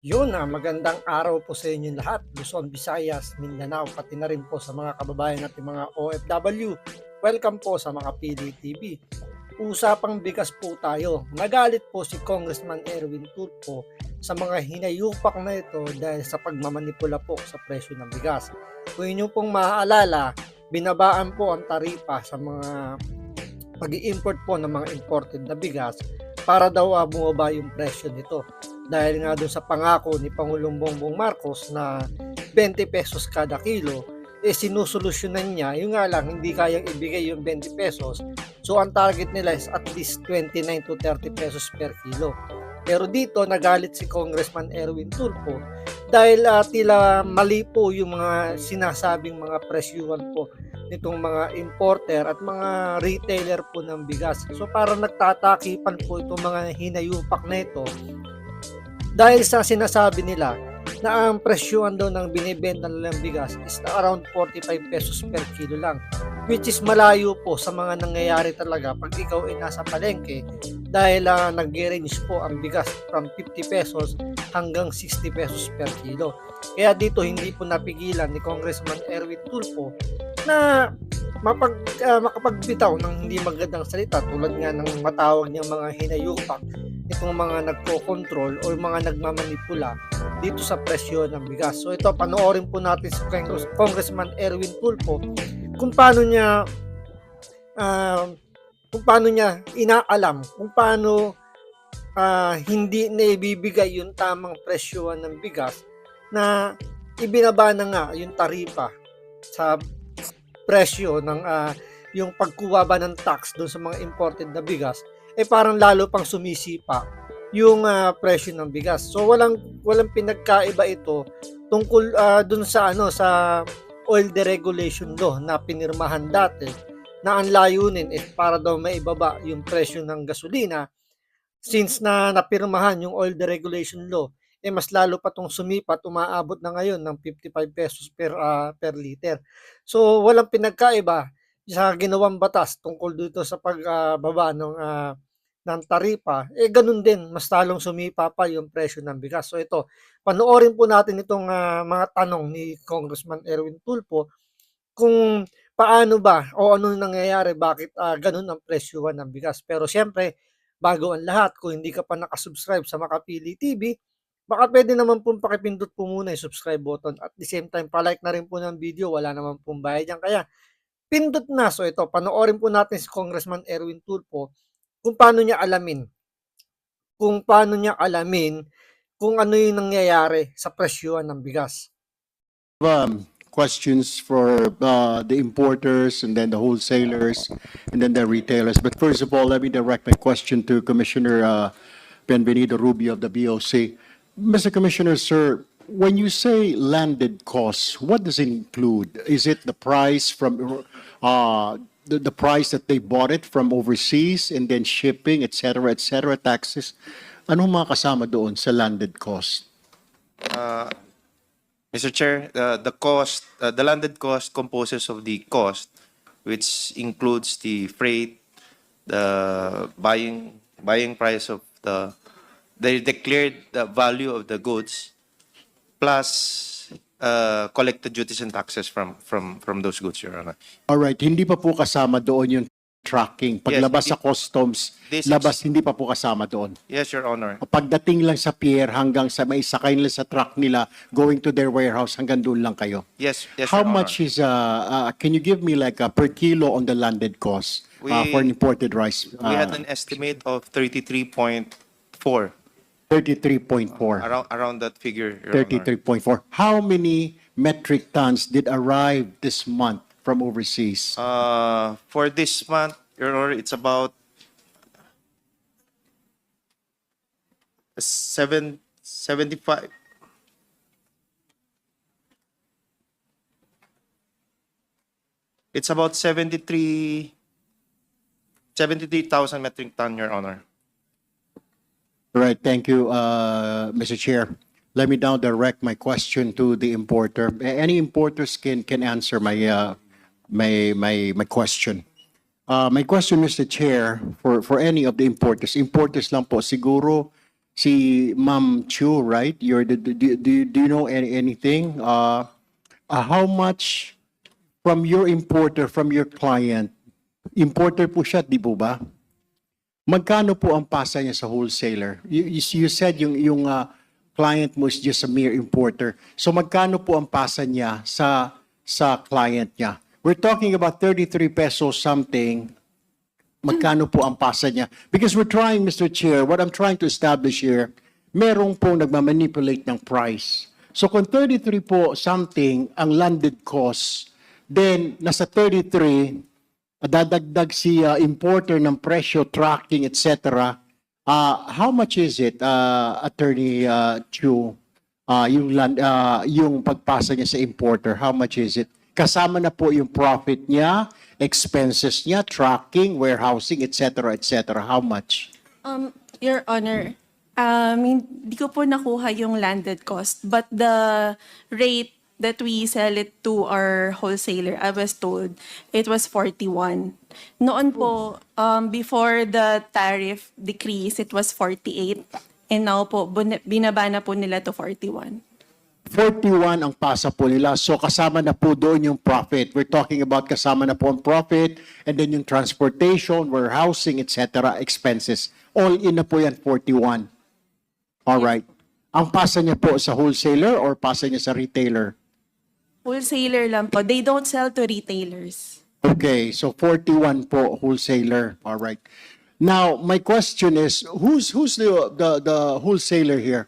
Magandang araw po sa inyong lahat, Luzon, Visayas, Mindanao, pati na rin po sa mga kababayan natin mga OFW. Welcome po sa Makapili TV. Usapang bigas po tayo. Nagalit po si Congressman Erwin Tulfo sa mga hinayupak na ito dahil sa pagmamanipula po sa presyo ng bigas. Kung inyo pong maaalala, binabaan po ang taripa sa mga pag-i-import po ng mga imported na bigas para daw bumaba yung presyo nito. Dahil nga doon sa pangako ni Pangulong Bongbong Marcos na 20 pesos kada kilo, sinusolusyonan niya, yung nga lang hindi kayang ibigay yung 20 pesos. So ang target nila is at least 29 to 30 pesos per kilo. Pero dito nagalit si Congressman Erwin Tulfo dahil tila mali po yung mga sinasabing mga presyuhan po nitong mga importer at mga retailer po ng bigas. So parang nagtatakipan po itong mga hinayupak na ito dahil sa sinasabi nila na ang presyohan daw ng binibenta nilang bigas is around 45 pesos per kilo lang, which is malayo po sa mga nangyayari talaga pag ikaw ay nasa palengke dahil nag-range po ang bigas from 50 pesos hanggang 60 pesos per kilo. Kaya dito hindi po napigilan ni Congressman Erwin Tulfo na makapagbitaw ng hindi magandang salita tulad nga ng matawag niyang mga hinayupak itong mga nagko-control o mga nagmamanipula dito sa presyo ng bigas. So ito, panoorin po natin si Congressman Erwin Tulfo kung paano niya inaalam kung paano hindi naibibigay yung tamang presyohan ng bigas na ibinaba na nga yung taripa sa presyo ng yung pagkuha ba ng tax doon sa mga imported na bigas, parang lalo pang sumisipa yung presyo ng bigas. So walang pinagkaiba ito tungkol doon sa sa oil deregulation law na pinirmahan dati na ang layunin para daw maibaba yung presyo ng gasolina. Since na napirmahan yung oil deregulation law, mas lalo pa tong sumipat, umaabot na ngayon ng 55 pesos per liter. So walang pinagkaiba sa ginawang batas tungkol dito sa pagbaba ng taripa, ganun din, mas talong sumipa pa yung presyo ng bigas. So ito, panoorin po natin itong mga tanong ni Congressman Erwin Tulfo kung paano ba o ano nangyayari, bakit ganun ang presyuhan ng bigas. Pero siyempre, bago ang lahat, kung hindi ka pa nakasubscribe sa Makapili TV, baka pwede naman pong pakipindot po muna yung subscribe button at the same time pa-like na rin po ng video, wala naman pong bayad yan. Kaya pindot na. So ito, panoorin po natin si Congressman Erwin Tulfo kung paano niya alamin kung ano yung nangyayari sa presyuhan ng bigas. Questions for the importers and then the wholesalers and then the retailers. But first of all, let me direct my question to Commissioner Benvenido Rubio of the BOC. Mr. Commissioner, sir, when you say landed costs, what does it include? Is it the price from the price that they bought it from overseas and then shipping, et cetera, taxes? Anong mga kasama doon sa landed cost? Mr. Chair, the landed cost composes of the cost, which includes the freight, the buying price of the declared value of the goods, plus collected duties and taxes from those goods, Your Honor. All right, hindi pa po kasama doon yung tracking. Paglabas sa customs, hindi pa po kasama doon. Yes, Your Honor. Pagdating lang sa pier hanggang sa may sakay nila sa truck nila, going to their warehouse, hanggang doon lang kayo. Yes, How Your Honor. much is, can you give me like a per kilo on the landed cost for imported rice? We had an estimate of 33.4. 33.4. Around that figure, Your Honor. 33.4. How many metric tons did arrive this month from overseas? For this month, Your Honor, it's about 75. It's about 73,000 metric ton, Your Honor. All right, thank you, Mr. Chair. Let me now direct my question to the importer. Any importers can answer my question. My question, Mr. Chair, for any of the importers lang po, siguro si Ma'am Chu, right? Do you know anything? How much from your importer, from your client? Importer po siya, di po ba? Magkano po ang pasa niya sa wholesaler? You said yung client mo is just a mere importer. So magkano po ang pasa niya sa client niya? We're talking about 33 pesos something. Magkano po ang pasa niya? Because we're trying, Mr. Chair, what I'm trying to establish here, merong po nagmamanipulate ng price. So kung 33 po something ang landed cost, then nasa 33, dadagdag si importer ng presyo, tracking, etc. How much is it, Attorney Chu, yung pagpasa niya sa importer? How much is it? Kasama na po yung profit niya, expenses niya, tracking, warehousing, etc., etc. How much? Your Honor, hindi ko po nakuha yung landed cost, but the rate that we sell it to our wholesaler, I was told, it was 41. Noon po, before the tariff decrease, it was 48. And now po, binaba na po nila to 41. 41 ang pasa po nila. So kasama na po doon yung profit. We're talking about kasama na po ang profit and then yung transportation, warehousing, etc., expenses. All in na po yan, 41. All right. Ang pasa niya po sa wholesaler or pasa niya sa retailer? Wholesaler lang po. They don't sell to retailers. Okay, so 41 po wholesaler. All right. Now, my question is, who's the wholesaler here?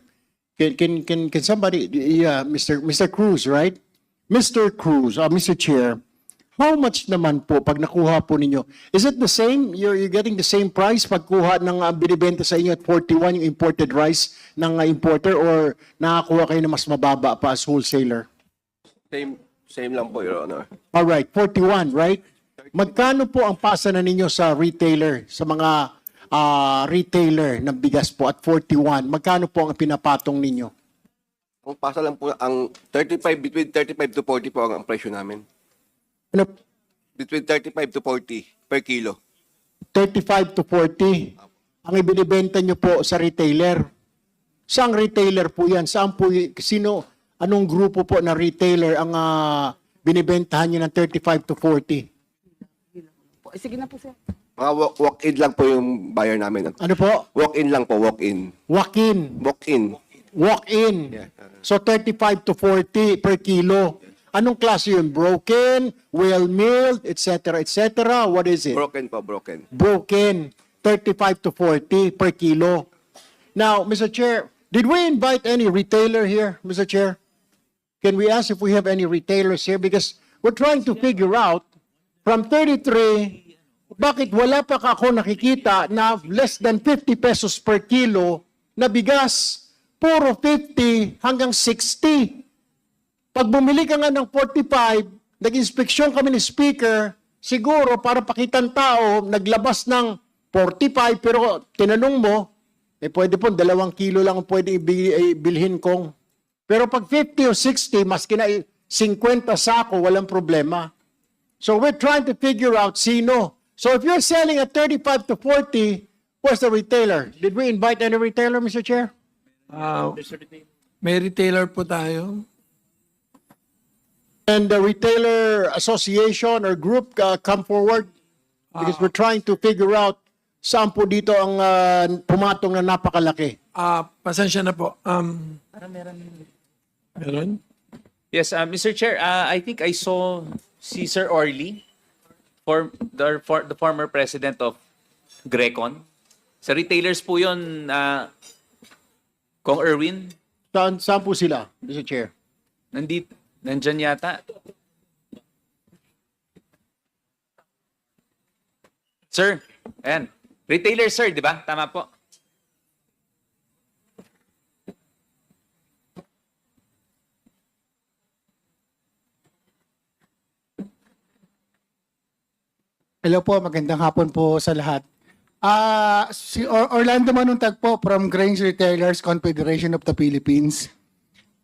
Can somebody, yeah, Mr. Cruz, right? Mr. Cruz, Mr. Chair, how much naman po pag nakuha po ninyo? Is it the same? You're getting the same price pagkuha ng binibenta sa inyo at 41 yung imported rice ng importer or nakakuha kayo na mas mababa pa as wholesaler? Same lang po, Your Honor. All right, 41, right? Magkano po ang pasa na ninyo sa retailer, sa mga retailer ng bigas po at 41? Magkano po ang pinapatong ninyo? Ang pasa lang po, ang 35, between 35 to 40 po ang presyo namin. Ano, Between 35 to 40 per kilo. 35 to 40 ang ibinibenta nyo po sa retailer. Saang retailer po yan? Saan po, anong grupo po na retailer ang binibentahan nyo ng 35 to 40? Sige na po, sir. Mga walk-in lang po yung buyer namin. Ano po? Walk-in lang po, walk-in. Walk-in. Walk-in. Walk-in. So 35 to 40 per kilo. Anong klase yun? Broken, well-milled, etc., etc. What is it? Broken po, broken. Broken. 35 to 40 per kilo. Now, Mr. Chair, did we invite any retailer here, Mr. Chair? Can we ask if we have any retailers here? Because we're trying to figure out from 33, bakit wala pa ako nakikita na less than 50 pesos per kilo na bigas? Puro 50 hanggang 60. Pag bumili ka nga ng 45, nag-inspeksyon kami ni speaker, siguro para pakitan tao, naglabas ng 45, pero tinanong mo, pwede po 2 kilo lang ang pwede ibilhin kong. Pero pag 50 o 60, maski na 50 sako, walang problema. So we're trying to figure out sino. So if you're selling at 35 to 40, where's the retailer? Did we invite any retailer, Mr. Chair? May retailer po tayo. And the retailer association or group come forward? Because we're trying to figure out saan po dito ang pumatong na napakalaki. Pasensya na po. Meron? Yes, Mr. Chair, I think I saw si Sir Orly, the former president of Grecon. Sa retailers po yun, Kong Erwin, Saan po sila, Mr. Chair? nandyan yata. Sir, ayan. Retailer, sir, di ba? Tama po. Hello po, magandang hapon po sa lahat. Si Orlando Manuntag po from Grains Retailers Confederation of the Philippines.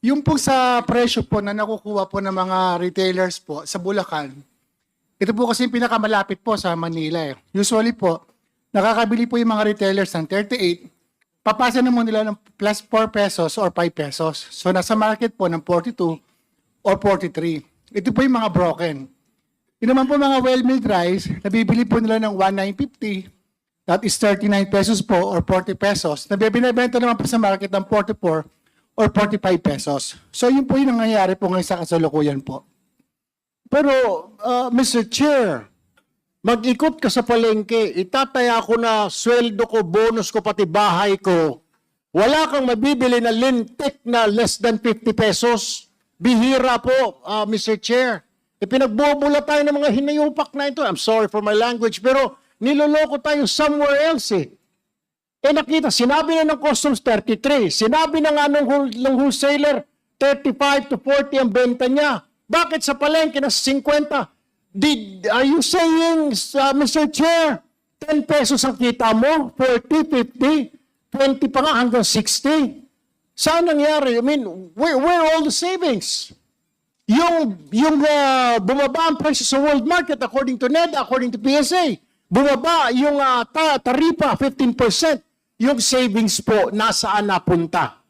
Yung po sa presyo po na nakukuha po ng mga retailers po sa Bulacan, ito po kasi yung pinakamalapit po sa Manila. Usually po, nakakabili po yung mga retailers ng 38, papasa na mo nila ng plus 4 pesos or 5 pesos. So nasa market po ng 42 or 43. Ito po yung mga broken. Yun naman po mga well-milled rice, nabibili po nila ng 1,950. That is 39 pesos po or 40 pesos. Nabibinibenta naman po sa market ng 44 or 45 pesos. So yun po yung nangyayari po ngayon sa kasalukuyan po. Pero, Mr. Chair, mag-ikot ka sa palengke, itataya ko na sweldo ko, bonus ko, pati bahay ko. Wala kang mabibili na lintik na less than 50 pesos. Bihira po, Mr. Chair. Pinagbobola tayo ng mga hinayupak na ito. I'm sorry for my language, pero niloloko tayo somewhere else eh. Nakita, sinabi na ng customs 33, sinabi na nga ng wholesaler 35 to 40 ang benta niya. Bakit sa palengke na 50? Are you saying, Mr. Chair, 10 pesos ang kita mo, 40, 50, 20 pa nga hanggang 60? Saan nangyari? I mean, where are all the savings? Yung bumaba ang presyo sa world market according to NEDA, according to PSA. Bumaba yung taripa 15%. Yung savings po nasaan napunta?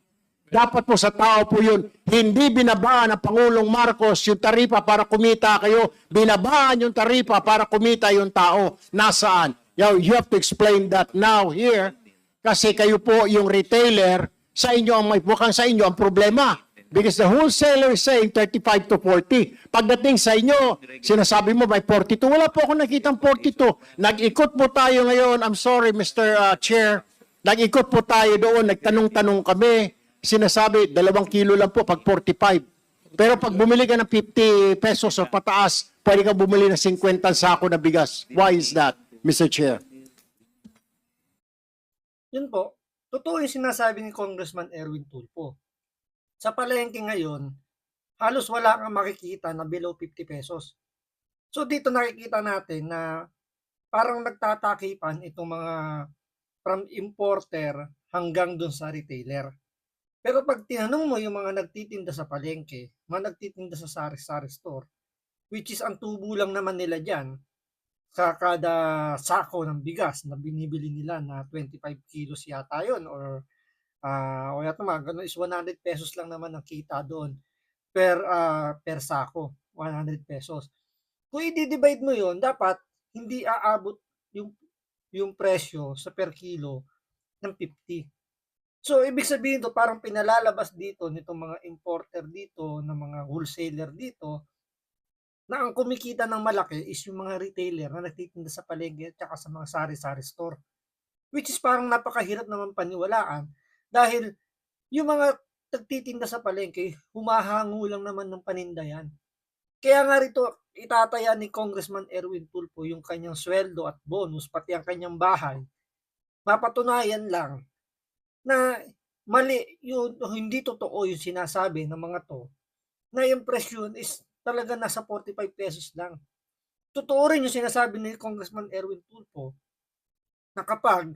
Dapat po sa tao po yun, hindi binabaan ng Pangulong Marcos yung taripa para kumita kayo, binabaan yung taripa para kumita yung tao. Nasaan? You have to explain that now here kasi kayo po yung retailer, sa inyo ang mukhang sa inyo ang problema. Because the wholesaler is saying 35 to 40. Pagdating sa inyo, sinasabi mo may 42. Wala po ako nakitang 42. Nag-ikot po tayo ngayon. I'm sorry, Mr. Chair. Nag-ikot po tayo doon. Nagtanong-tanong kami. Sinasabi, 2 kilo lang po pag 45. Pero pag bumili ka ng 50 pesos o pataas, pwede ka bumili ng 50 sako na bigas. Why is that, Mr. Chair? Yun po, totoo yung sinasabi ni Congressman Erwin Tulfo. Sa palengke ngayon, halos wala kang makikita na below 50 pesos. So dito nakikita natin na parang nagtatakipan itong mga from importer hanggang dun sa retailer. Pero pag tinanong mo yung mga nagtitinda sa palengke, mga nagtitinda sa sari-sari store, which is ang tubo lang naman nila dyan, sa kada sako ng bigas na binibili nila na 25 kilos yata yun or o yata mga ganun is 100 pesos lang naman ang kita doon per sako, 100 pesos. Kung i-divide mo yon, dapat hindi aabot yung presyo sa per kilo ng 50. So, ibig sabihin to parang pinalalabas dito nitong mga importer dito, ng mga wholesaler dito, na ang kumikita ng malaki is yung mga retailer na nagtitinda sa palengke at saka sa mga sari-sari store. Which is parang napakahirap naman paniwalaan dahil yung mga nagtitinda sa palengke, humahango lang naman ng paninda yan. Kaya nga rito, itataya ni Congressman Erwin Tulfo yung kanyang sweldo at bonus, pati ang kanyang bahay. Mapatunayan lang na mali yun, hindi totoo yung sinasabi ng mga to, na yung presyo is talaga nasa 45 pesos lang. Totoo rin yung sinasabi ni Congressman Erwin Tulfo na kapag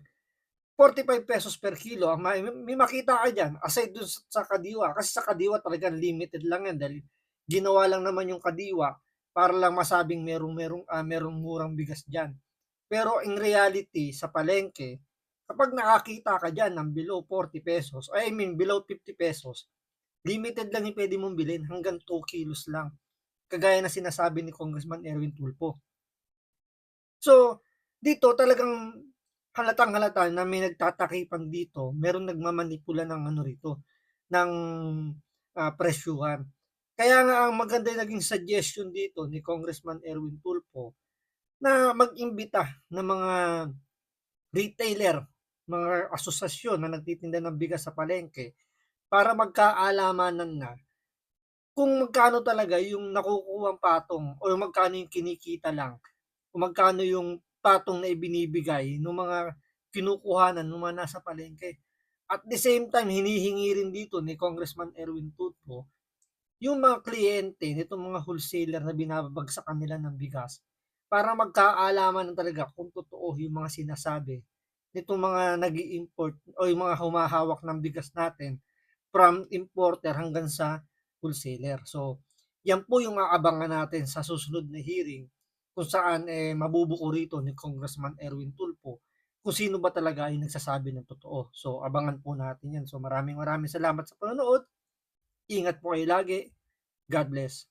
45 pesos per kilo, may makita ka dyan, aside dun sa kadiwa, kasi sa kadiwa talagang limited lang yan dahil ginawa lang naman yung kadiwa para lang masabing merong murang bigas dyan. Pero in reality, sa palengke, kapag nakakita ka dyan ng below 40 pesos, below 50 pesos, limited lang yung pwede mong bilhin, hanggang 2 kilos lang. Kagaya na sinasabi ni Congressman Erwin Tulfo. So, dito talagang halatang-halata na may nagtatakipan dito, meron nagmamanipula ng ng presyuhan. Kaya nga ang maganda yung naging suggestion dito ni Congressman Erwin Tulfo na mag-imbita ng mga retailer, mga asosasyon na nagtitinda ng bigas sa palengke para magkaalamanan na kung magkano talaga yung nakukuhang patong o magkano yung kinikita lang o magkano yung patong na ibinibigay ng mga kinukuhanan ng mga nasa palengke. At the same time, hinihingi rin dito ni Congressman Erwin Tulfo yung mga kliyente nitong mga wholesaler na binabagsak kanila ng bigas para magkaalaman na talaga kung totoo yung mga sinasabi nitong mga nag-i-import o yung mga humahawak ng bigas natin from importer hanggang sa wholesaler. So, yan po yung aabangan natin sa susunod na hearing kung saan mabubuko rito ni Congressman Erwin Tulfo kung sino ba talaga ay nagsasabi ng totoo. So, abangan po natin yan. So, maraming salamat sa panonood. Ingat po kayo lagi. God bless.